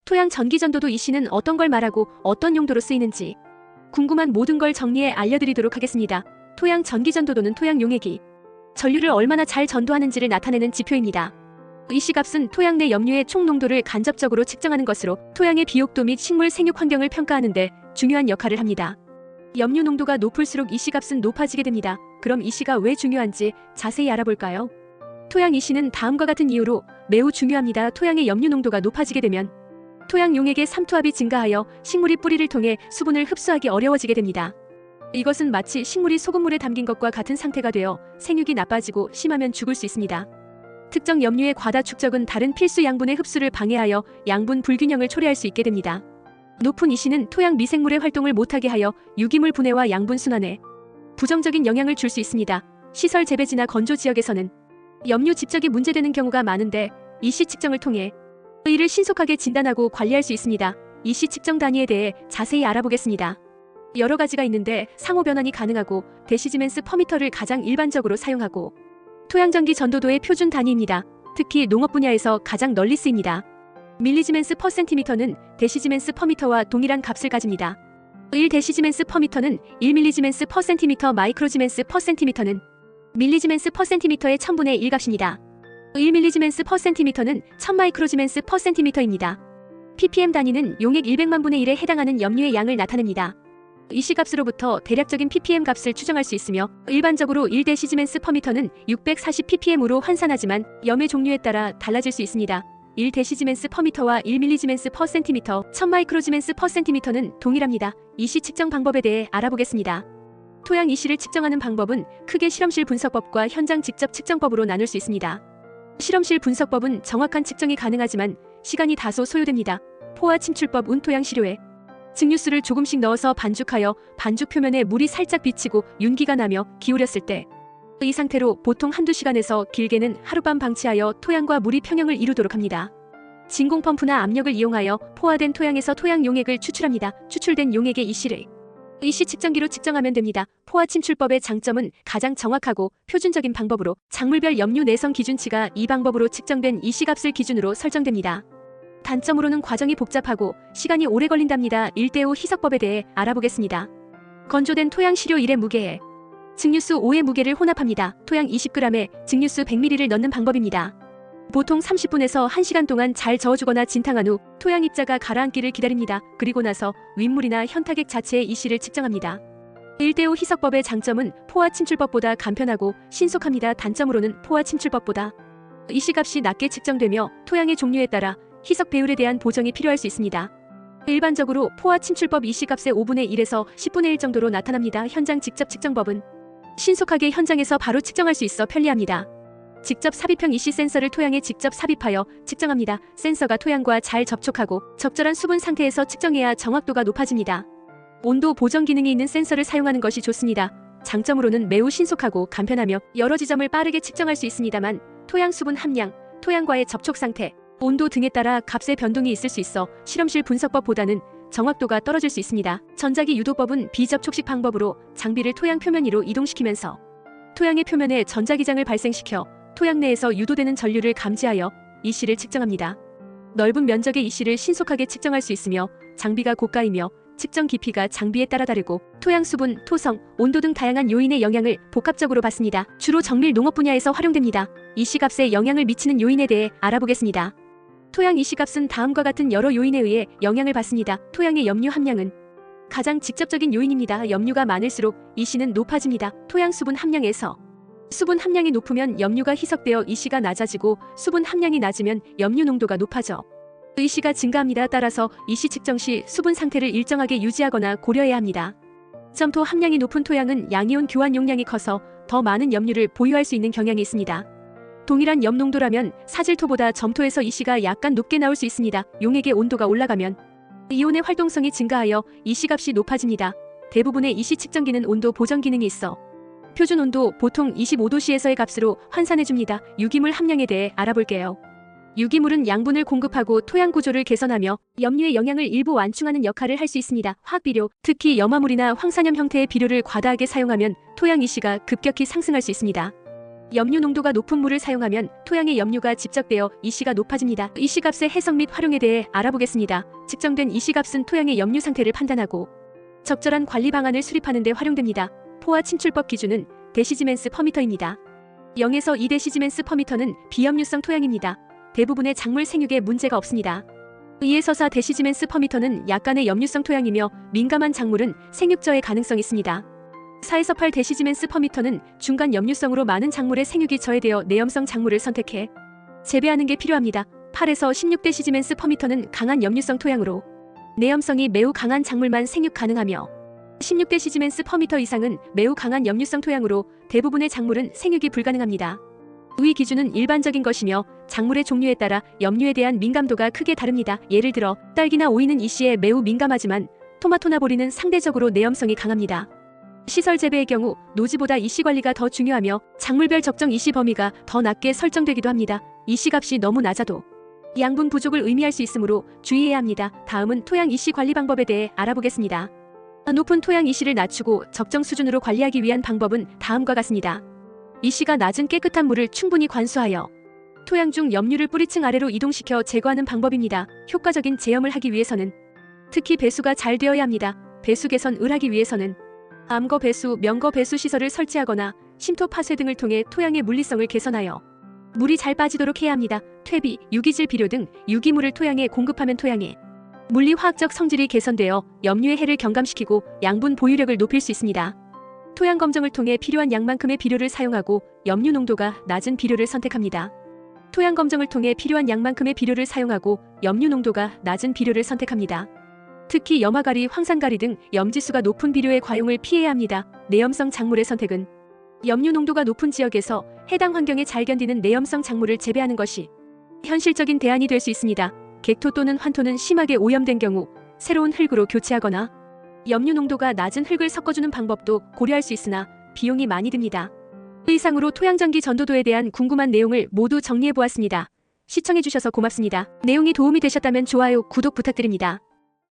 토양 전기전도도 이 시는 어떤 걸 말하고 어떤 용도로 쓰이는지 궁금한 모든 걸 정리해 알려드리도록 하겠습니다. 토양 전기전도도는 토양 용액이 전류를 얼마나 잘 전도하는지를 나타내는 지표입니다. 이 시값은 토양 내 염류의 총 농도를 간접적으로 측정하는 것으로 토양의 비옥도 및 식물 생육 환경을 평가하는 데 중요한 역할을 합니다. 염류 농도가 높을수록 이 시값은 높아지게 됩니다. 그럼 이 시가 왜 중요한지 자세히 알아볼까요? 토양 이 시는 다음과 같은 이유로 매우 중요합니다. 토양의 염류 농도가 높아지게 되면 토양 용액의 삼투압이 증가하여 식물이 뿌리를 통해 수분을 흡수하기 어려워지게 됩니다. 이것은 마치 식물이 소금물에 담긴 것과 같은 상태가 되어 생육이 나빠지고 심하면 죽을 수 있습니다. 특정 염류의 과다 축적은 다른 필수 양분의 흡수를 방해하여 양분 불균형을 초래할 수 있게 됩니다. 높은 이 시는 토양 미생물의 활동을 못하게 하여 유기물 분해와 양분 순환에 부정적인 영향을 줄 수 있습니다. 시설 재배지나 건조 지역에서는 염류 집적이 문제되는 경우가 많은데 이 시 측정을 통해 이를 신속하게 진단하고 관리할 수 있습니다. 이 시 측정 단위에 대해 자세히 알아보겠습니다. 여러 가지가 있는데 상호 변환이 가능하고 데시지멘스 퍼미터를 가장 일반적으로 사용하고 토양전기 전도도의 표준 단위입니다. 특히 농업 분야에서 가장 널리 쓰입니다. 밀리지멘스 퍼센티미터는 데시지멘스 퍼미터와 동일한 값을 가집니다. 1데시지멘스 퍼미터는 1밀리지멘스 퍼센티미터, 마이크로지멘스 퍼센티미터는 밀리지멘스 퍼센티미터의 1000분의 1 값입니다. 1밀리지멘스 퍼센티미터는 1000마이크로지멘스 퍼센티미터입니다. ppm 단위는 용액 100만 분의 1에 해당하는 염류의 양을 나타냅니다. 이 시값으로부터 대략적인 ppm 값을 추정할 수 있으며 일반적으로 1데시지멘스 퍼미터는 640ppm으로 환산하지만 염의 종류에 따라 달라질 수 있습니다. 1데시지멘스 퍼미터와 1밀리지멘스 퍼센티미터, 1000마이크로지멘스 퍼센티미터는 동일합니다. 이 시 측정 방법에 대해 알아보겠습니다. 토양 이 시를 측정하는 방법은 크게 실험실 분석법과 현장 직접 측정법으로 나눌 수 있습니다. 실험실 분석법은 정확한 측정이 가능하지만 시간이 다소 소요됩니다. 포화 침출법 운토양 시료에 증류수를 조금씩 넣어서 반죽하여 반죽 표면에 물이 살짝 비치고 윤기가 나며 기울였을 때 이 상태로 보통 한두 시간에서 길게는 하룻밤 방치하여 토양과 물이 평형을 이루도록 합니다. 진공 펌프나 압력을 이용하여 포화된 토양에서 토양 용액을 추출합니다. 추출된 용액의 이 시를 이 시 측정기로 측정하면 됩니다. 포화 침출법의 장점은 가장 정확하고 표준적인 방법으로 작물별 염류 내성 기준치가 이 방법으로 측정된 이 시값을 기준으로 설정됩니다. 단점으로는 과정이 복잡하고 시간이 오래 걸린답니다. 1대5 희석법에 대해 알아보겠습니다. 건조된 토양 시료 1의 무게에 증류수 5의 무게를 혼합합니다. 토양 20g에 증류수 100ml를 넣는 방법입니다. 보통 30분에서 1시간 동안 잘 저어주거나 진탕한 후 토양 입자가 가라앉기를 기다립니다. 그리고 나서 윗물이나 현타객 자체의 이 시를 측정합니다. 1대5 희석법의 장점은 포화 침출법보다 간편하고 신속합니다. 단점으로는 포화 침출법보다 이 시값이 낮게 측정되며 토양의 종류에 따라 희석 배율에 대한 보정이 필요할 수 있습니다. 일반적으로 포화 침출법 이 시값의 5분의 1에서 10분의 1 정도로 나타납니다. 현장 직접 측정법은 신속하게 현장에서 바로 측정할 수 있어 편리합니다. 직접 삽입형 이시 센서를 토양에 직접 삽입하여 측정합니다. 센서가 토양과 잘 접촉하고 적절한 수분 상태에서 측정해야 정확도가 높아집니다. 온도 보정 기능이 있는 센서를 사용하는 것이 좋습니다. 장점으로는 매우 신속하고 간편하며 여러 지점을 빠르게 측정할 수 있습니다만 토양 수분 함량, 토양과의 접촉 상태, 온도 등에 따라 값의 변동이 있을 수 있어 실험실 분석법보다는 정확도가 떨어질 수 있습니다. 전자기 유도법은 비접촉식 방법으로 장비를 토양 표면 위로 이동시키면서 토양의 표면에 전자기장을 발생시켜 토양 내에서 유도되는 전류를 감지하여 이 시를 측정합니다. 넓은 면적의 이 시를 신속하게 측정할 수 있으며 장비가 고가이며 측정 깊이가 장비에 따라 다르고 토양 수분, 토성, 온도 등 다양한 요인의 영향을 복합적으로 받습니다. 주로 정밀 농업 분야에서 활용됩니다. 이 시값에 영향을 미치는 요인에 대해 알아보겠습니다. 토양 이 시값은 다음과 같은 여러 요인에 의해 영향을 받습니다. 토양의 염류 함량은 가장 직접적인 요인입니다. 염류가 많을수록 이 시는 높아집니다. 토양 수분 함량에서 수분 함량이 높으면 염류가 희석되어 이 시가 낮아지고 수분 함량이 낮으면 염류 농도가 높아져 이 시가 증가합니다. 따라서 이 시 측정 시 수분 상태를 일정하게 유지하거나 고려해야 합니다. 점토 함량이 높은 토양은 양이온 교환 용량이 커서 더 많은 염류를 보유할 수 있는 경향이 있습니다. 동일한 염 농도라면 사질토보다 점토에서 이 시가 약간 높게 나올 수 있습니다. 용액의 온도가 올라가면 이온의 활동성이 증가하여 이 시값이 높아집니다. 대부분의 이 시 측정기는 온도 보정 기능이 있어 표준 온도 보통 25도씨에서의 값으로 환산해줍니다. 유기물 함량에 대해 알아볼게요. 유기물은 양분을 공급하고 토양 구조를 개선하며 염류의 영양을 일부 완충하는 역할을 할 수 있습니다. 화학비료, 특히 염화물이나 황산염 형태의 비료를 과다하게 사용하면 토양 이시가 급격히 상승할 수 있습니다. 염류 농도가 높은 물을 사용하면 토양의 염류가 집적되어 이시가 높아집니다. 이시값의 해석 및 활용에 대해 알아보겠습니다. 측정된 이시값은 토양의 염류 상태를 판단하고 적절한 관리 방안을 수립하는 데 활용됩니다. 포화 침출법 기준은 데시지멘스 퍼미터입니다. 0에서 2데시지멘스 퍼미터는 비염류성 토양입니다. 대부분의 작물 생육에 문제가 없습니다. 2에서 4데시지멘스 퍼미터는 약간의 염류성 토양이며 민감한 작물은 생육저해 가능성이 있습니다. 4에서 8데시지멘스 퍼미터는 중간 염류성으로 많은 작물의 생육이 저해되어 내염성 작물을 선택해 재배하는 게 필요합니다. 8에서 16데시지멘스 퍼미터는 강한 염류성 토양으로 내염성이 매우 강한 작물만 생육 가능하며 16데시지멘스 퍼미터 이상은 매우 강한 염류성 토양으로 대부분의 작물은 생육이 불가능합니다. 위 기준은 일반적인 것이며 작물의 종류에 따라 염류에 대한 민감도가 크게 다릅니다. 예를 들어 딸기나 오이는 이시에 매우 민감하지만 토마토나 보리는 상대적으로 내염성이 강합니다. 시설 재배의 경우 노지보다 이시 관리가 더 중요하며 작물별 적정 이시 범위가 더 낮게 설정되기도 합니다. 이시 값이 너무 낮아도 양분 부족을 의미할 수 있으므로 주의해야 합니다. 다음은 토양 이시 관리 방법에 대해 알아보겠습니다. 높은 토양 이시를 낮추고 적정 수준으로 관리하기 위한 방법은 다음과 같습니다. 이시가 낮은 깨끗한 물을 충분히 관수하여 토양 중 염류를 뿌리층 아래로 이동시켜 제거하는 방법입니다. 효과적인 제염을 하기 위해서는 특히 배수가 잘 되어야 합니다. 배수 개선을 하기 위해서는 암거 배수, 명거 배수 시설을 설치하거나 심토 파쇄 등을 통해 토양의 물리성을 개선하여 물이 잘 빠지도록 해야 합니다. 퇴비, 유기질 비료 등 유기물을 토양에 공급하면 토양의 물리 화학적 성질이 개선되어 염류의 해를 경감시키고 양분 보유력을 높일 수 있습니다. 토양 검정을 통해 필요한 양만큼의 비료를 사용하고 염류 농도가 낮은 비료를 선택합니다. 토양 검정을 통해 필요한 양만큼의 비료를 사용하고 염류 농도가 낮은 비료를 선택합니다. 특히 염화가리, 황산가리 등 염지수가 높은 비료의 과용을 피해야 합니다. 내염성 작물의 선택은 염류 농도가 높은 지역에서 해당 환경에 잘 견디는 내염성 작물을 재배하는 것이 현실적인 대안이 될 수 있습니다. 객토 또는 환토는 심하게 오염된 경우 새로운 흙으로 교체하거나 염류 농도가 낮은 흙을 섞어주는 방법도 고려할 수 있으나 비용이 많이 듭니다. 이상으로 토양전기 전도도에 대한 궁금한 내용을 모두 정리해보았습니다. 시청해주셔서 고맙습니다. 내용이 도움이 되셨다면 좋아요, 구독 부탁드립니다.